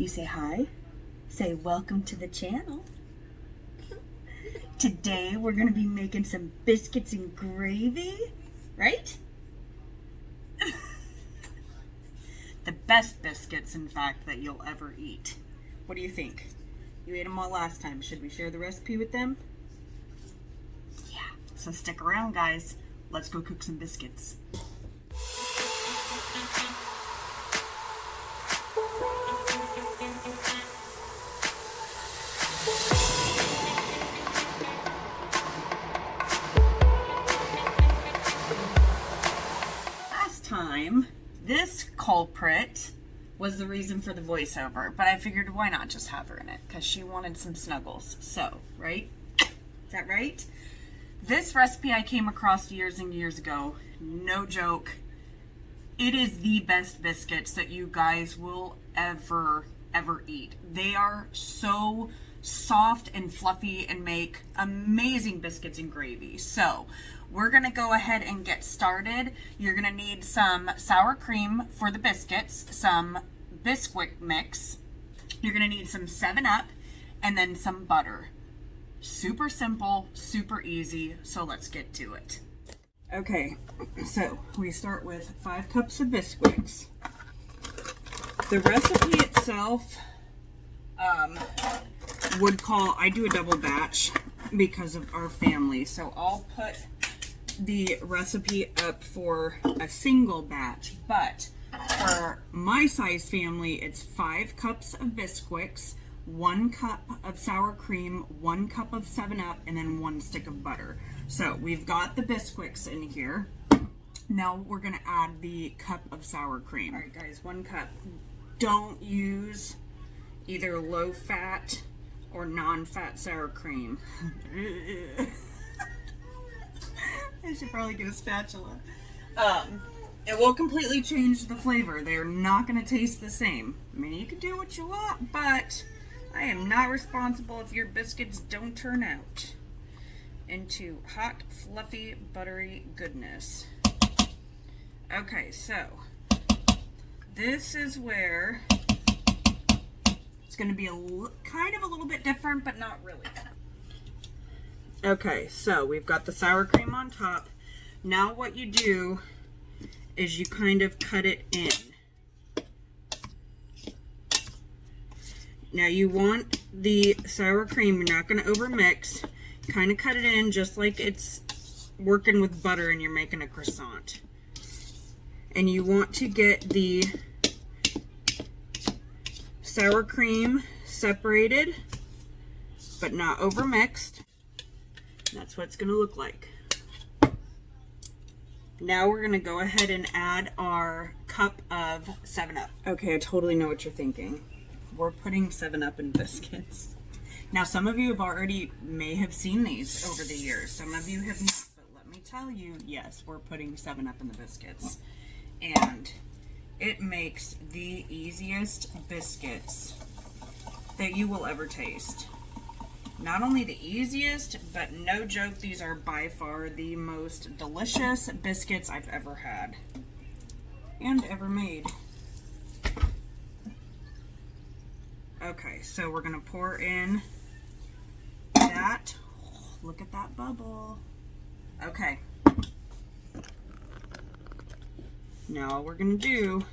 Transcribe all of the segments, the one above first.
You say hi. Say welcome to the channel. Today we're going to be making some biscuits and gravy, right? The best biscuits, in fact, that you'll ever eat. What do you think? You ate them all last time. Should we share the recipe with them? Yeah. So stick around, guys. Let's go cook some biscuits. Last time, this culprit was the reason for the voiceover, but I figured why not just have her in it, because she wanted some snuggles. So, right? Is that right? This recipe I came across years and years ago. No joke. It is the best biscuits that you guys will ever eat. They are so soft and fluffy and make amazing biscuits and gravy. So we're gonna go ahead and get started. You're gonna need some sour cream for the biscuits, some Biscuit mix. You're gonna need some 7-Up and then some butter. Super simple, super easy, so let's get to it. Okay, so we start with 5 cups of biscuits. The recipe itself I do a double batch because of our family, so I'll put the recipe up for a single batch, but for my size family, it's 5 cups of biscuits, 1 cup of sour cream, 1 cup of 7-Up, and then 1 stick of butter. So we've got the biscuits in here. Now we're gonna add the cup of sour cream. All right, guys, 1 cup. Don't use either low fat or non-fat sour cream. I should probably get a spatula. It will completely change the flavor. They're not going to taste the same. I mean, you can do what you want, but I am not responsible if your biscuits don't turn out into hot, fluffy, buttery goodness. Okay, so this is where it's going to be kind of a little bit different, but not really. Okay, so we've got the sour cream on top. Now what you do is you kind of cut it in. Now you want the sour cream, you're not going to overmix. Kind of cut it in just like it's working with butter and you're making a croissant. And you want to get the sour cream separated, but not overmixed. That's what it's going to look like. Now we're going to go ahead and add our cup of 7-Up. Okay, I totally know what you're thinking. We're putting 7-Up in biscuits. Now some of you may have seen these over the years. Some of you have not, but let me tell you, yes, we're putting 7-Up in the biscuits. And it makes the easiest biscuits that you will ever taste. Not only the easiest, but no joke, these are by far the most delicious biscuits I've ever had and ever made. Okay, so we're gonna pour in that. Oh, look at that bubble. Okay. Now all we're gonna do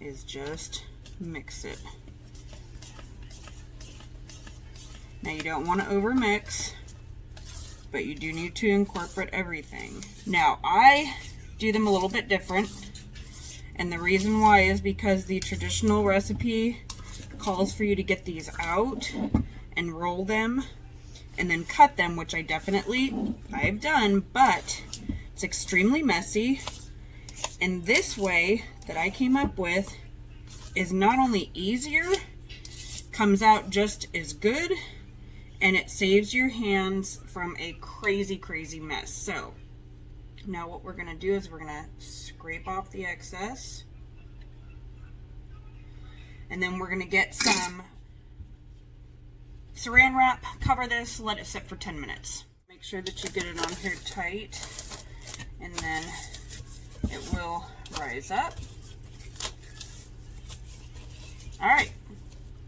is just mix it. Now you don't want to overmix, but you do need to incorporate everything. Now I do them a little bit different, and the reason why is because the traditional recipe calls for you to get these out and roll them and then cut them, which I've done, but it's extremely messy. And this way that I came up with is not only easier, comes out just as good, and it saves your hands from a crazy, crazy mess. So now what we're going to do is we're going to scrape off the excess. And then we're going to get some saran wrap, cover this, let it sit for 10 minutes. Make sure that you get it on here tight, and then it will rise up. All right,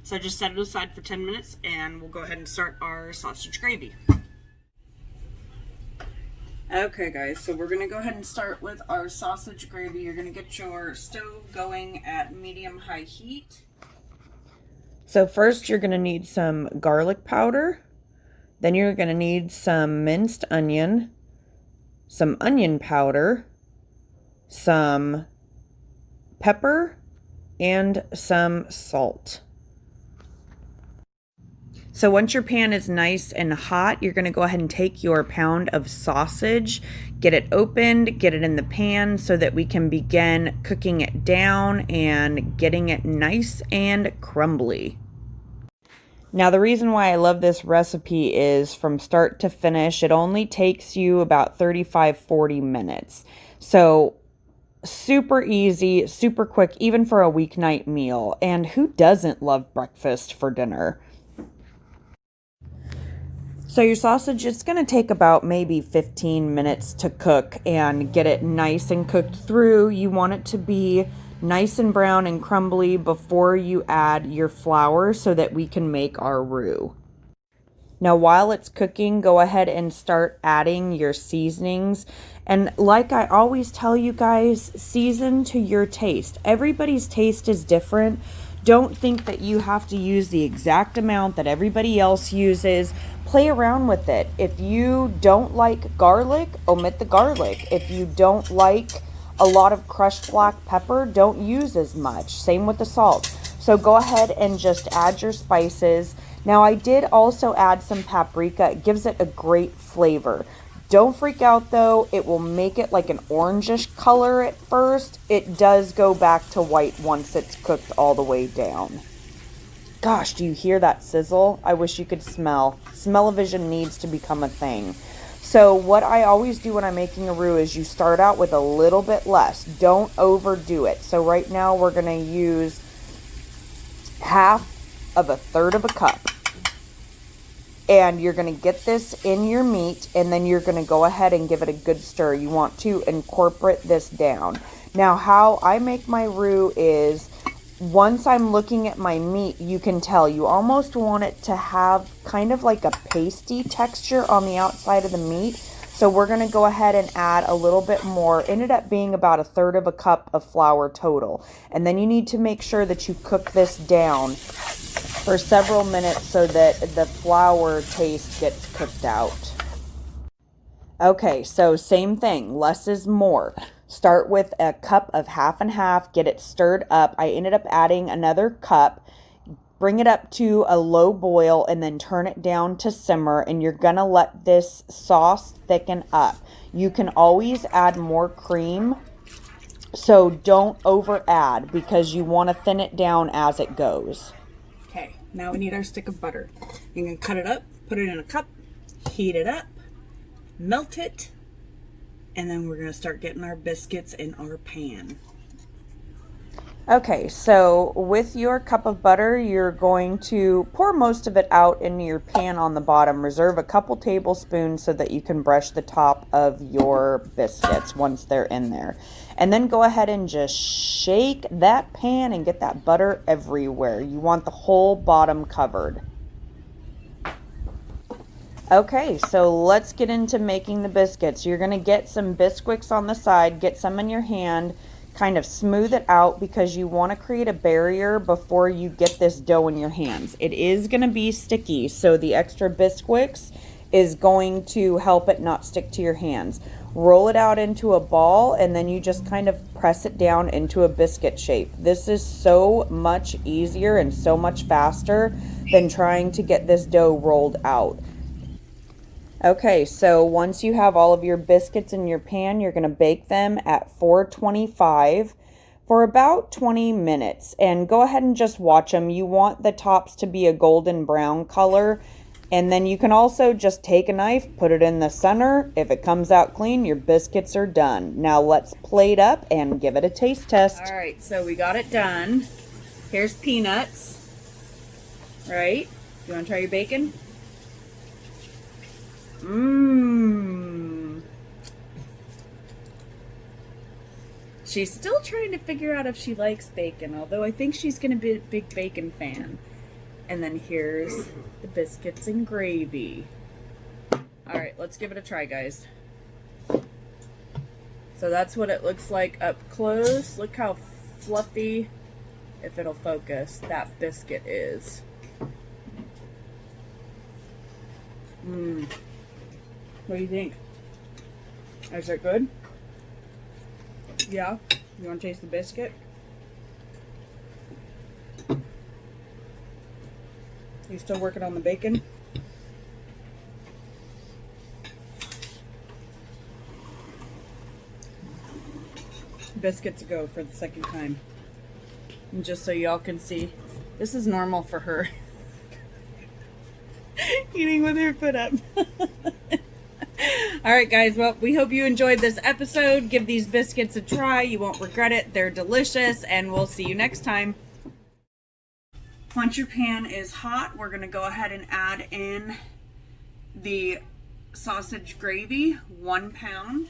so just set it aside for 10 minutes and we'll go ahead and start our sausage gravy. Okay guys, so we're gonna go ahead and start with our sausage gravy. You're gonna get your stove going at medium-high heat. So first you're gonna need some garlic powder. Then you're gonna need some minced onion, some onion powder, some pepper, and some salt. So once your pan is nice and hot, you're gonna go ahead and take your pound of sausage, get it opened, get it in the pan so that we can begin cooking it down and getting it nice and crumbly. Now the reason why I love this recipe is from start to finish, it only takes you about 35-40 minutes. So super easy, super quick, even for a weeknight meal. And who doesn't love breakfast for dinner? So your sausage, it's going to take about maybe 15 minutes to cook and get it nice and cooked through. You want it to be nice and brown and crumbly before you add your flour so that we can make our roux. Now while it's cooking, go ahead and start adding your seasonings. And like I always tell you guys, season to your taste. Everybody's taste is different. Don't think that you have to use the exact amount that everybody else uses. Play around with it. If you don't like garlic, omit the garlic. If you don't like a lot of crushed black pepper, don't use as much. Same with the salt. So go ahead and just add your spices. Now I did also add some paprika. It gives it a great flavor. Don't freak out though, it will make it like an orangish color at first. It does go back to white once it's cooked all the way down. Gosh, do you hear that sizzle? I wish you could smell. Smell-o-vision needs to become a thing. So what I always do when I'm making a roux is you start out with a little bit less. Don't overdo it. So right now we're gonna use half of a third of a cup. And you're going to get this in your meat, and then you're going to go ahead and give it a good stir. You want to incorporate this down. Now, how I make my roux is, once I'm looking at my meat, you can tell you almost want it to have kind of like a pasty texture on the outside of the meat. So we're going to go ahead and add a little bit more. It ended up being about a third of a cup of flour total. And then you need to make sure that you cook this down for several minutes so that the flour taste gets cooked out. Okay, so same thing, less is more. Start with a cup of half and half, get it stirred up. I ended up adding another cup, bring it up to a low boil, and then turn it down to simmer, and you're gonna let this sauce thicken up. You can always add more cream, so don't over add because you want to thin it down as it goes. Okay, now we need our stick of butter. You're going to cut it up, put it in a cup, heat it up, melt it, and then we're going to start getting our biscuits in our pan. Okay, so with your cup of butter, you're going to pour most of it out into your pan on the bottom. Reserve a couple tablespoons so that you can brush the top of your biscuits once they're in there. And then go ahead and just shake that pan and get that butter everywhere. You want the whole bottom covered. Okay, so let's get into making the biscuits. You're going to get some Biscuits on the side, get some in your hand, kind of smooth it out because you want to create a barrier before you get this dough in your hands. It is going to be sticky, so the extra Biscuits is going to help it not stick to your hands. Roll it out into a ball, and then you just kind of press it down into a biscuit shape. This is so much easier and so much faster than trying to get this dough rolled out. Okay, so once you have all of your biscuits in your pan, you're going to bake them at 425 for about 20 minutes. And go ahead and just watch them. You want the tops to be a golden brown color. And then you can also just take a knife, put it in the center. If it comes out clean, your biscuits are done. Now let's plate up and give it a taste test. All right, so we got it done. Here's peanuts, right? You want to try your bacon? Mmm. She's still trying to figure out if she likes bacon, although I think she's going to be a big bacon fan. And then here's the biscuits and gravy. All right, let's give it a try, guys. So that's what it looks like up close. Look how fluffy, if it'll focus, that biscuit is. What do you think? Is it good? Yeah? You want to taste the biscuit? You still working on the bacon? Biscuits go for the second time. And just so y'all can see, this is normal for her. Eating with her foot up. Alright guys, well, we hope you enjoyed this episode. Give these biscuits a try. You won't regret it. They're delicious, and we'll see you next time. Once your pan is hot, we're going to go ahead and add in the sausage gravy, 1 pound.